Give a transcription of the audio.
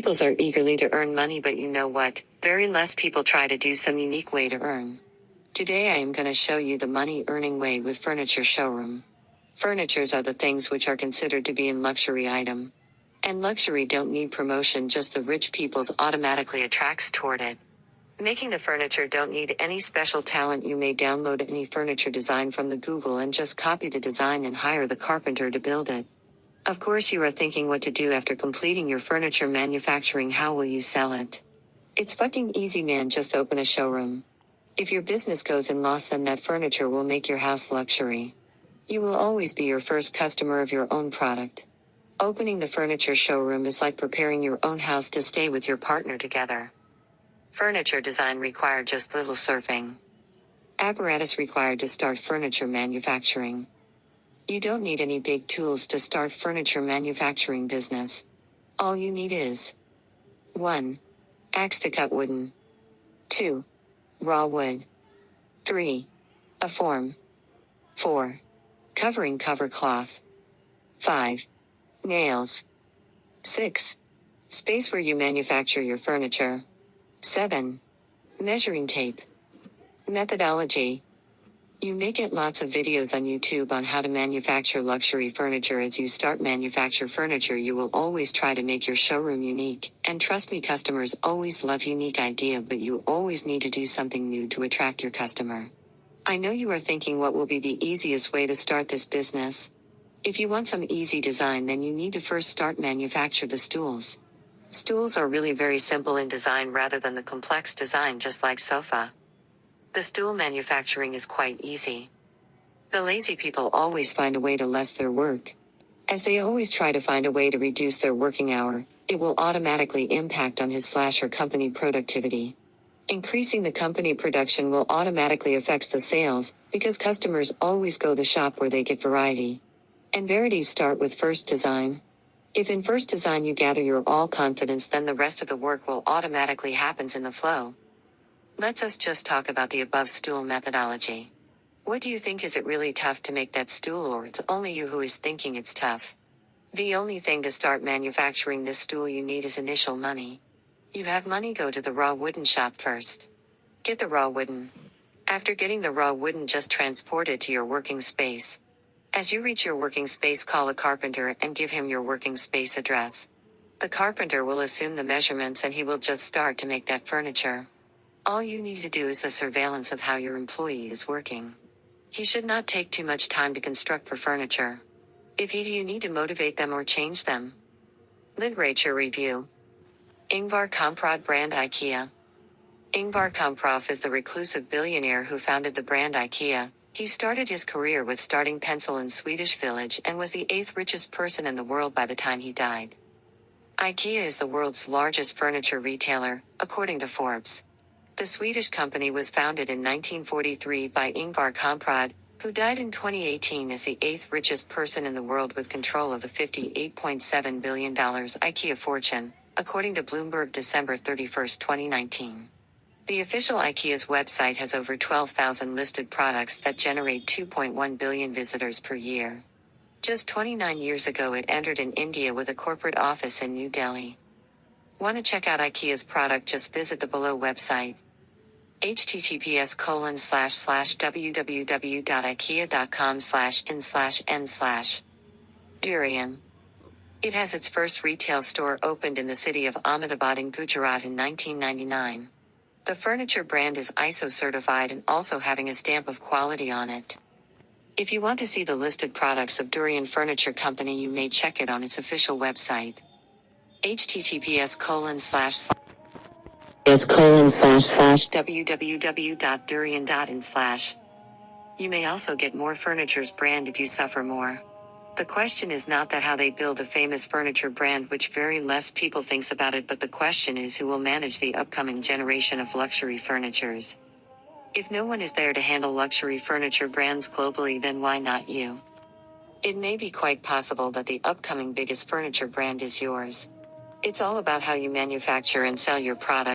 People are eagerly to earn money, but you know what? Very less people try to do some unique way to earn. Today I am going to show you the money earning way with furniture showroom. Furnitures are the things which are considered to be in luxury item. And luxury don't need promotion, just the rich people's automatically attracts toward it. Making the furniture don't need any special talent. You may download any furniture design from the Google and just copy the design and hire the carpenter to build it. Of course you are thinking what to do after completing your furniture manufacturing. How will you sell it? It's fucking easy, man, just open a showroom. If your business goes in loss, then that furniture will make your house luxury. You will always be your first customer of your own product. Opening the furniture showroom is like preparing your own house to stay with your partner together. Furniture design required just little surfing. Apparatus required to start furniture manufacturing. You don't need any big tools to start furniture manufacturing business. All you need is 1. Axe to cut wooden. 2. Raw wood. 3. A form. 4. Covering cover cloth. 5. Nails. 6. Space where you manufacture your furniture. 7. Measuring tape. Methodology. You may get lots of videos on YouTube on how to manufacture luxury furniture. As you start manufacture furniture, you will always try to make your showroom unique. And trust me, customers always love unique idea, but you always need to do something new to attract your customer. I know you are thinking, what will be the easiest way to start this business? If you want some easy design, then you need to first start manufacture the stools. Stools are really very simple in design rather than the complex design, just like sofa. The stool manufacturing is quite easy. The lazy people always find a way to less their work. As they always try to find a way to reduce their working hour, it will automatically impact on his/her company productivity. Increasing the company production will automatically affect the sales, because customers always go the shop where they get variety. And varieties start with first design. If in first design you gather your all confidence, then the rest of the work will automatically happens in the flow. Let's us just talk about the above stool methodology. What do you think? Is it really tough to make that stool, or it's only you who is thinking it's tough? The only thing to start manufacturing this stool you need is initial money. You have money, go to the raw wooden shop first. Get the raw wooden. After getting the raw wooden, just transport it to your working space. As you reach your working space, call a carpenter and give him your working space address. The carpenter will assume the measurements and he will just start to make that furniture. All you need to do is the surveillance of how your employee is working. He should not take too much time to construct your furniture. If you need to motivate them or change them. Literature review. Ingvar Kamprad brand IKEA. Ingvar Kamprad is the reclusive billionaire who founded the brand IKEA. He started his career with starting pencil in Swedish village and was the 8th richest person in the world by the time he died. IKEA is the world's largest furniture retailer, according to Forbes. The Swedish company was founded in 1943 by Ingvar Kamprad, who died in 2018 as the 8th richest person in the world with control of the $58.7 billion IKEA fortune, according to Bloomberg December 31, 2019. The official IKEA's website has over 12,000 listed products that generate 2.1 billion visitors per year. Just 29 years ago it entered in India with a corporate office in New Delhi. Want to check out IKEA's product? Just visit the below website. https://www.ikea.com/in/n/. Durian. It has its first retail store opened in the city of Ahmedabad in Gujarat in 1999. The furniture brand is ISO certified and also having a stamp of quality on it. If you want to see the listed products of Durian Furniture Company, you may check it on its official website. https://www.durian.in/. You may also get more furniture's brand if you suffer more. The question is not that how they build a famous furniture brand, which very less people thinks about it, but the question is who will manage the upcoming generation of luxury furnitures. If no one is there to handle luxury furniture brands globally, then why not you? It may be quite possible that the upcoming biggest furniture brand is yours. It's all about how you manufacture and sell your product.